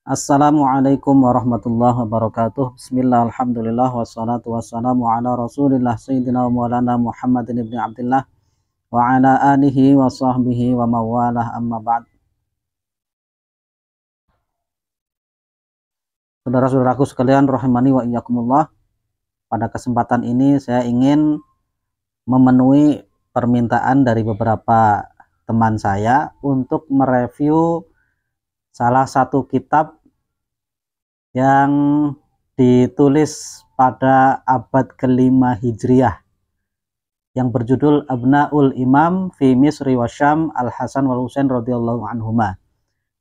Assalamualaikum warahmatullahi wabarakatuh. Bismillah, alhamdulillah, wassalatu wassalamu ala rasulillah sayyidina wa maulana Muhammadin ibn Abdullah wa ala alihi wa sahbihi wa mawalah, amma ba'd. Saudara-saudaraku sekalian rahimani wa iyyakumullah, pada kesempatan ini saya ingin memenuhi permintaan dari beberapa teman saya untuk mereview salah satu kitab yang ditulis pada abad ke-5 Hijriah yang berjudul Abnaul Imam fi Misri wa Syam Al-Hasan wal Husain radhiyallahu anhuma,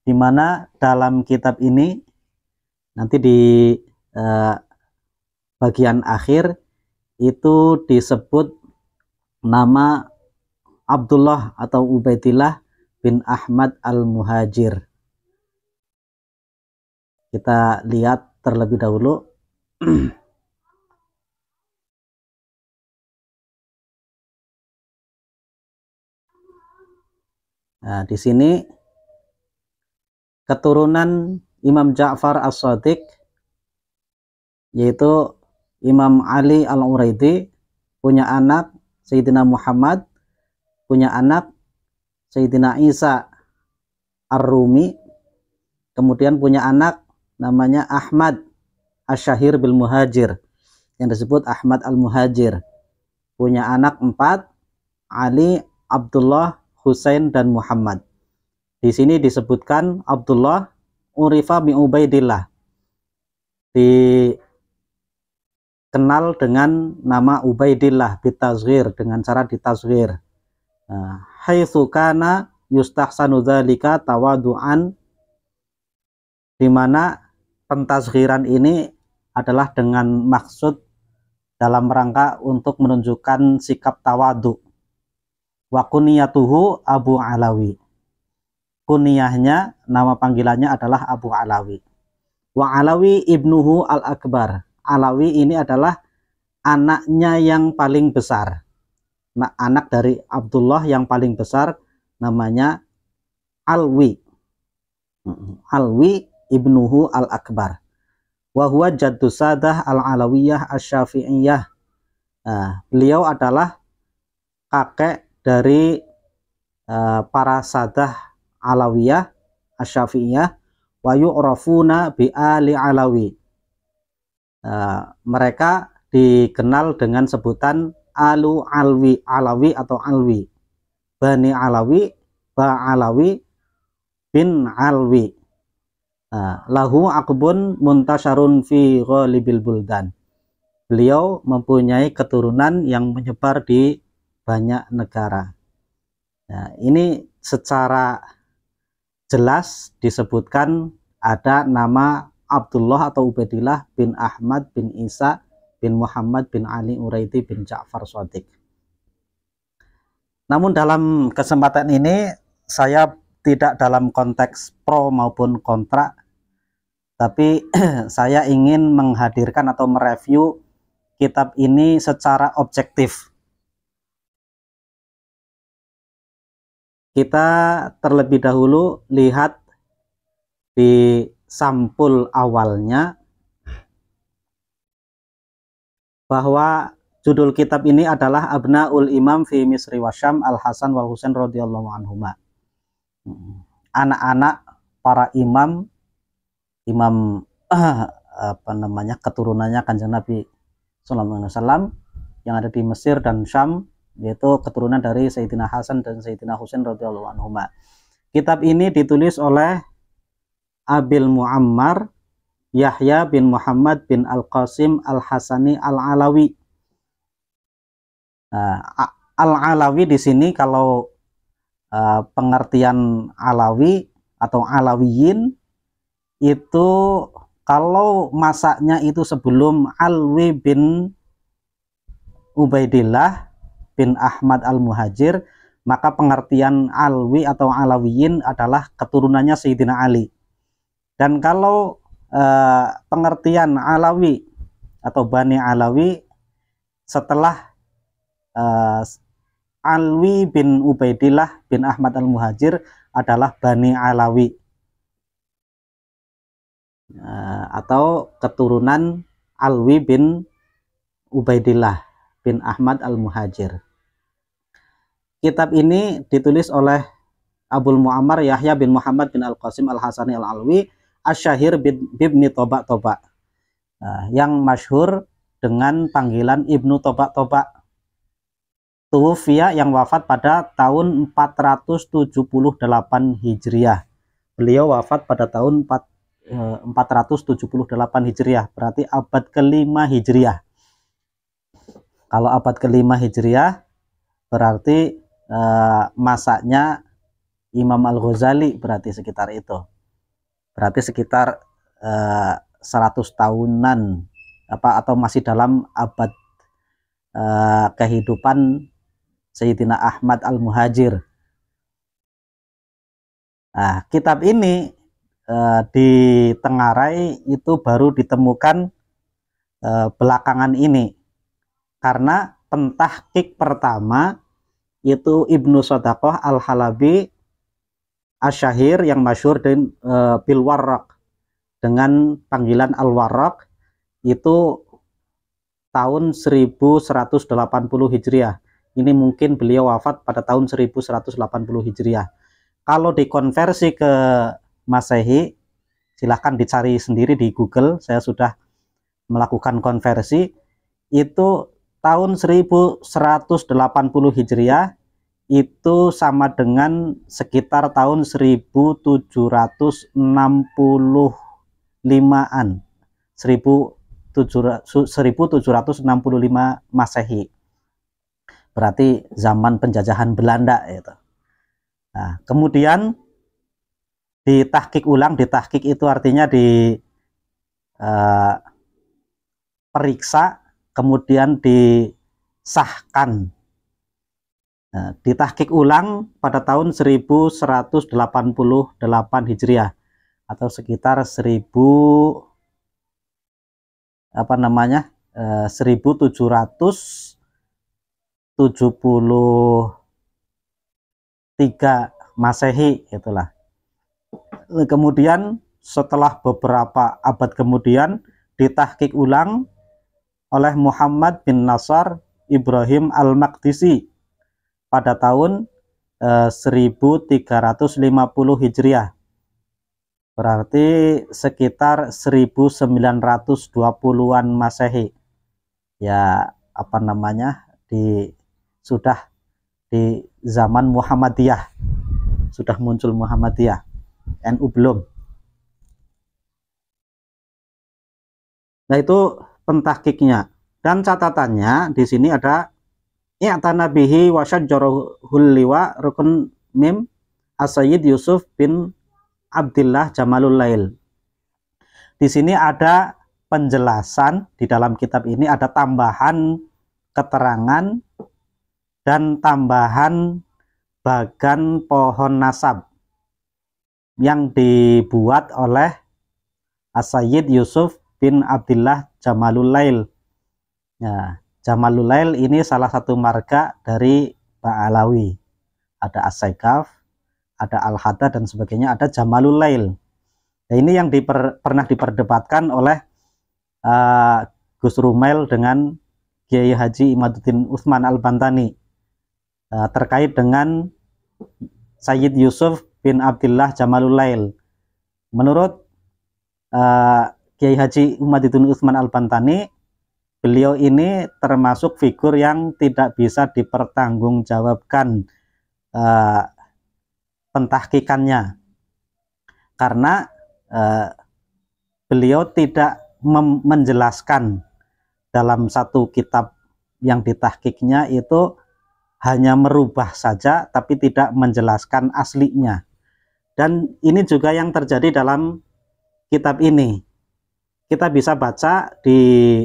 di mana dalam kitab ini nanti di bagian akhir itu disebut nama Abdullah atau Ubaidillah bin Ahmad Al-Muhajir. Kita lihat terlebih dahulu. Nah, di sini keturunan Imam Ja'far As-Shadiq, yaitu Imam Ali Al-Uraidi, punya anak Sayyidina Muhammad, punya anak Sayyidina Isa Ar-Rumi, kemudian punya anak namanya Ahmad Asyahir bil Muhajir yang disebut Ahmad Al-Muhajir. Punya anak 4, Ali, Abdullah, Husain, dan Muhammad. Di sini disebutkan Abdullah urifa bi Ubaidillah, dikenal dengan nama Ubaidillah bitazghir, dengan cara ditazghir. Haitsu kana yustahsanu dzalika tawadu'an, di mana pentazghiran ini adalah dengan maksud dalam rangka untuk menunjukkan sikap tawadu. Wa kuniyatuhu Abu Alawi, kuniyahnya, nama panggilannya adalah Abu Alawi. Wa Alawi ibnuhu al-akbar, Alawi ini adalah anaknya yang paling besar. Nah, anak dari Abdullah yang paling besar namanya Alwi. Alwi ibnuhu al-akbar. Wa huwa jaddu sadah al-alawiyah asy-syafi'iyah. Beliau adalah kakek dari para sadah alawiyah asy-syafi'iyah, wa yu'rafuna bi ali alawi. Mereka dikenal dengan sebutan alu alwi, alawi atau alwi, bani alawi, ba alawi, bin alwi. Lahu akbun muntasyarun fi ghalibil buldan. Beliau mempunyai keturunan yang menyebar di banyak negara. Nah, ini secara jelas disebutkan ada nama Abdullah atau Ubaidillah bin Ahmad bin Isa bin Muhammad bin Ali Uraidi bin Ja'far Shadiq. Namun dalam kesempatan ini saya tidak dalam konteks pro maupun kontra, tapi saya ingin menghadirkan atau mereview kitab ini secara objektif. Kita terlebih dahulu lihat di sampul awalnya bahwa judul kitab ini adalah Abnaul Imam fi Misri wa Syam Al-Hasan wal Husain radhiyallahu anhuma. Anak-anak para imam keturunannya Kanjeng Nabi sallallahu alaihi wasallam yang ada di Mesir dan Syam, yaitu keturunan dari Sayyidina Hasan dan Sayyidina Husain radhiyallahu anhuma. Kitab ini ditulis oleh Abil Muammar Yahya bin Muhammad bin Al-Qasim Al-Hasani Al-Alawi. Al-Alawi di sini kalau pengertian Alawi atau Alawiyin itu kalau masaknya itu sebelum Alwi bin Ubaidillah bin Ahmad Al-Muhajir, maka pengertian Alwi atau Alawiyin adalah keturunannya Sayyidina Ali. Dan kalau pengertian Alawi atau Bani Alawi setelah Alwi bin Ubaidillah bin Ahmad Al-Muhajir adalah Bani Alawi. atau keturunan Alwi bin Ubaidillah bin Ahmad al-Muhajir. Kitab ini ditulis oleh Abul Muammar Yahya bin Muhammad bin Al-Qasim Al-Hasani Al-Alwi Asy-Syahir bin Toba Toba, yang masyhur dengan panggilan Ibnu Toba Toba. Tuwfiya, yang wafat pada tahun 478 Hijriah. Beliau wafat pada tahun 478 Hijriah, berarti abad ke-5 Hijriah. Kalau abad ke-5 Hijriah berarti masanya Imam Al-Ghazali, berarti sekitar itu. Berarti sekitar 100 tahunan atau masih dalam abad kehidupan Sayyidina Ahmad Al-Muhajir. Nah, kitab ini di Tenggarai itu baru ditemukan belakangan ini, karena pentahqiq pertama itu Ibnu Shadaqah Al-Halabi Asy-Syahir, yang masyhur bil Warraq dengan panggilan Al-Warraq, itu tahun 1180 Hijriah. Ini mungkin beliau wafat pada tahun 1180 Hijriah. Kalau dikonversi ke Masehi, silahkan dicari sendiri di Google, saya sudah melakukan konversi, itu tahun 1180 Hijriah itu sama dengan sekitar tahun 1765-an, 1765 Masehi, berarti zaman penjajahan Belanda itu. Nah, kemudian ditahqiq ulang, ditahqiq itu artinya periksa, kemudian disahkan. Nah, ditahqiq ulang pada tahun 1188 Hijriah atau sekitar 1773 Masehi, itulah. Kemudian setelah beberapa abad kemudian ditahqiq ulang oleh Muhammad bin Nasr Ibrahim Al-Maqdisi pada tahun 1350 Hijriah, berarti sekitar 1920-an Masehi. Ya, sudah di zaman Muhammadiyah, sudah muncul Muhammadiyah, NU belum. Nah, itu pentahqiqnya, dan catatannya di sini ada i'tana bihi wa syajjarahul liwa rukun mim As-Sayyid Yusuf bin Abdillah Jamalul Lail. Di sini ada penjelasan, di dalam kitab ini ada tambahan keterangan dan tambahan bagan pohon nasab yang dibuat oleh As-Sayyid Yusuf bin Abdillah Jamalul Lail. Ya, Jamalul Lail ini salah satu marga dari Ba'alawi. Ada As-Saikaf, ada Al-Haddad dan sebagainya, ada Jamalul Lail. Nah, ini yang pernah diperdebatkan oleh Gus Rumail dengan Kiai Haji Imaduddin Utsman Al-Bantani terkait dengan Sayyid Yusuf bin Abdillah Jamalul Lail. Menurut Kiai Haji Imaduddin Utsman Al-Bantani, beliau ini termasuk figur yang tidak bisa dipertanggungjawabkan pentahqiqannya, karena beliau tidak menjelaskan dalam satu kitab yang ditahqiqnya itu, hanya merubah saja tapi tidak menjelaskan aslinya. Dan ini juga yang terjadi dalam kitab ini. Kita bisa baca di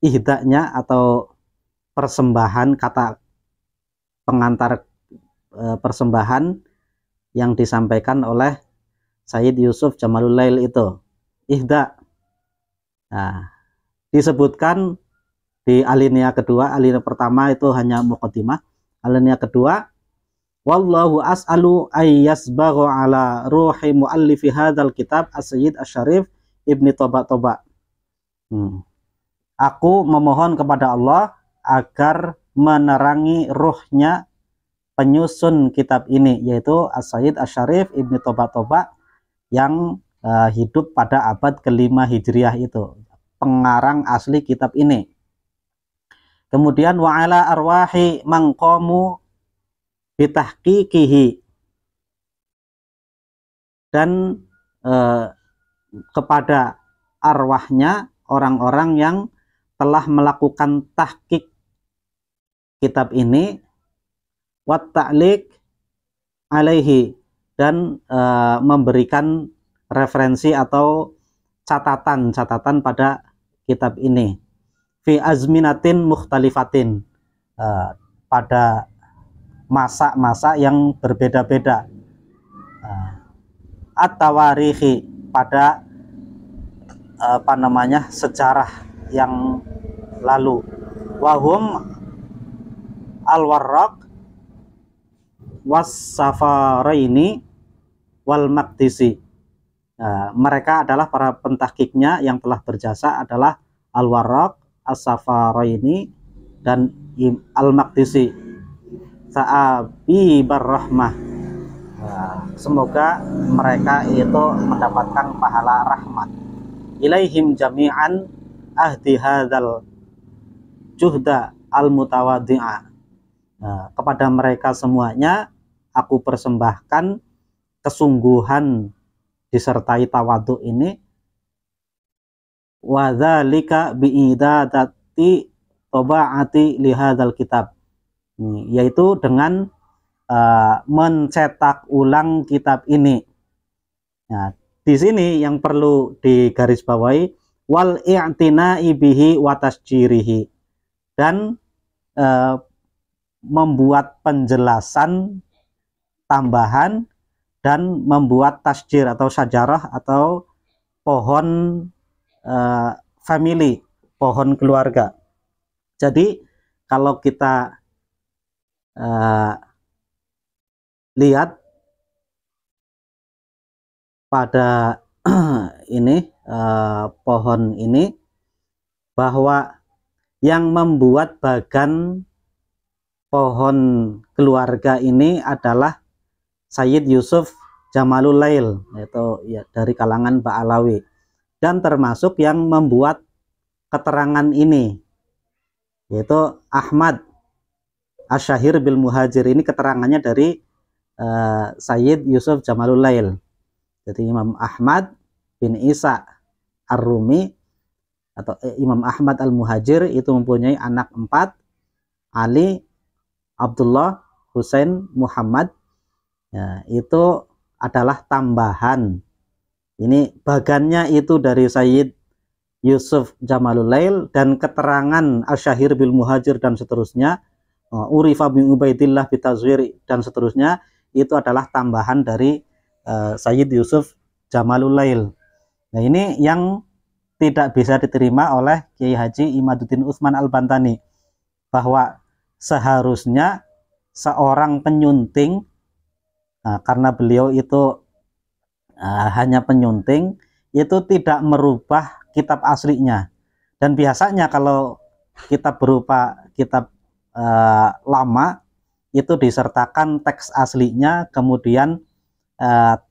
ihdanya atau persembahan, kata pengantar persembahan yang disampaikan oleh Sayyid Yusuf Jamalul Lail itu, ihda. Nah, disebutkan di alinea kedua, alinea pertama itu hanya muqaddimah, alinea kedua Wallahu as'alu ayyasbaghu ala ruhi muallifi hadzal kitab As-Sayyid Asy-Syarif Ibni Toba. Aku memohon kepada Allah agar menerangi ruhnya penyusun kitab ini, yaitu As-Sayyid Asy-Syarif Ibni Toba yang hidup pada abad ke-5 Hijriah, itu pengarang asli kitab ini. Kemudian wa ala arwahi mangqamu bitahqiqihi, dan kepada arwahnya orang-orang yang telah melakukan tahqiq kitab ini, wat ta'liq alaihi, dan memberikan referensi atau catatan-catatan pada kitab ini, fi azminatin mukhtalifatin, pada masa-masa yang berbeda-beda, at-tawarikhi, pada sejarah yang lalu, wahum al-Warraq was-Safaraini wal Maqdisi. Mereka adalah para pentahqiqnya yang telah berjasa adalah al-Warraq, as-Safaraini, dan al-Maqdisi. Sa'abi barrahmah, semoga mereka itu mendapatkan pahala rahmat. Ilaihim jami'an ahdi hadzal juhda al-mutawadhi'a, kepada mereka semuanya aku persembahkan kesungguhan disertai tawadhu ini, wa dzalika bi'idadati tabaati li hadzal kitab, yaitu dengan mencetak ulang kitab ini. Nah, di sini yang perlu digarisbawahi, wal i'tina'i bihi wa tasjirihi, dan membuat penjelasan tambahan dan membuat tasjir atau syajarah atau pohon family, pohon keluarga. Jadi kalau kita lihat pada ini pohon ini, bahwa yang membuat bagan pohon keluarga ini adalah Sayyid Yusuf Jamalul Lail, yaitu ya, dari kalangan Ba'alawi, dan termasuk yang membuat keterangan ini yaitu Ahmad Asy-Syahir bil Muhajir. Ini keterangannya dari Sayyid Yusuf Jamalul Lail. Jadi Imam Ahmad bin Isa Ar-Rumi atau Imam Ahmad Al-Muhajir itu mempunyai anak 4, Ali, Abdullah, Husain, Muhammad. Ya, itu adalah tambahan. Ini bagannya itu dari Sayyid Yusuf Jamalul Lail, dan keterangan Asy-Syahir bil Muhajir dan seterusnya, Urifa bin Ubaidillah bitazwir dan seterusnya, itu adalah tambahan dari Sayyid Yusuf Jamalul Lail. Nah, ini yang tidak bisa diterima oleh Kiai Haji Imaduddin Utsman Al-Bantani, bahwa seharusnya seorang penyunting, karena beliau itu hanya penyunting, itu tidak merubah kitab aslinya. Dan biasanya kalau kitab berupa kitab lama itu disertakan teks aslinya, kemudian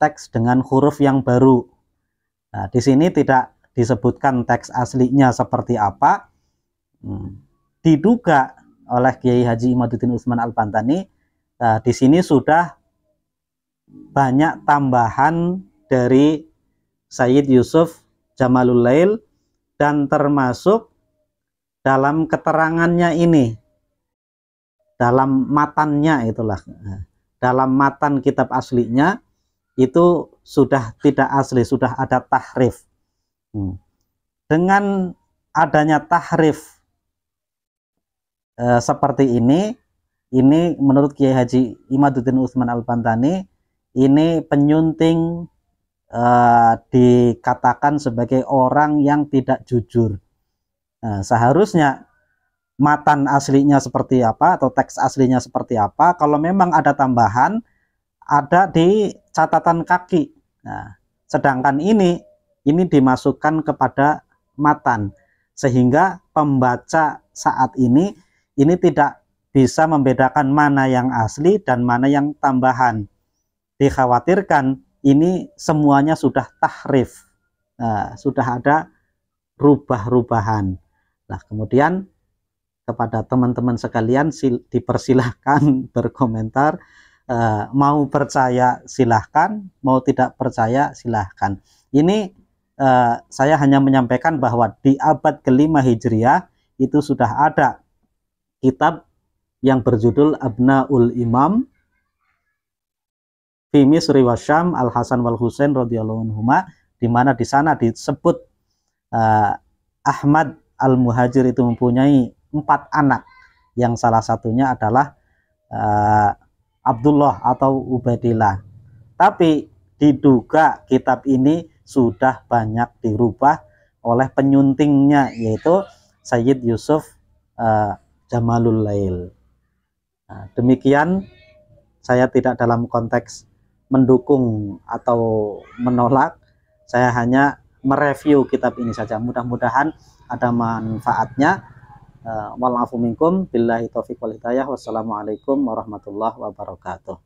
teks dengan huruf yang baru. Nah, di sini tidak disebutkan teks aslinya seperti apa. Diduga oleh Kiai Haji Imaduddin Utsman Al-Bantani, di sini sudah banyak tambahan dari Sayyid Yusuf Jamalul Lail, dan termasuk dalam keterangannya ini, dalam matannya itulah, dalam matan kitab aslinya itu sudah tidak asli, sudah ada tahrif. Dengan adanya tahrif seperti ini menurut Kiai Haji Imaduddin Utsman Al-Bantani, ini penyunting dikatakan sebagai orang yang tidak jujur. Seharusnya matan aslinya seperti apa atau teks aslinya seperti apa. Kalau memang ada tambahan, ada di catatan kaki. Nah, sedangkan ini dimasukkan kepada matan, sehingga pembaca saat ini tidak bisa membedakan mana yang asli dan mana yang tambahan. Dikhawatirkan ini semuanya sudah tahrif, sudah ada rubah-rubahan. Nah, kemudian kepada teman-teman sekalian dipersilahkan berkomentar, mau percaya silahkan, mau tidak percaya silahkan. Ini saya hanya menyampaikan bahwa di abad ke-5 Hijriah itu sudah ada kitab yang berjudul Abnaul Imam fi Misri wa Syam Al Hasan wal Husain radhiyallahu anhuma, di mana di sana disebut Ahmad Al-Muhajir itu mempunyai 4 anak, yang salah satunya adalah Abdullah atau Ubaidillah. Tapi diduga kitab ini sudah banyak dirubah oleh penyuntingnya, yaitu Sayyid Yusuf Jamalul Lail. Nah, demikian, saya tidak dalam konteks mendukung atau menolak, saya hanya mereview kitab ini saja. Mudah-mudahan ada manfaatnya. Wal afu minkum billahi taufiq wal hidayah. Wassalamualaikum warahmatullahi wabarakatuh.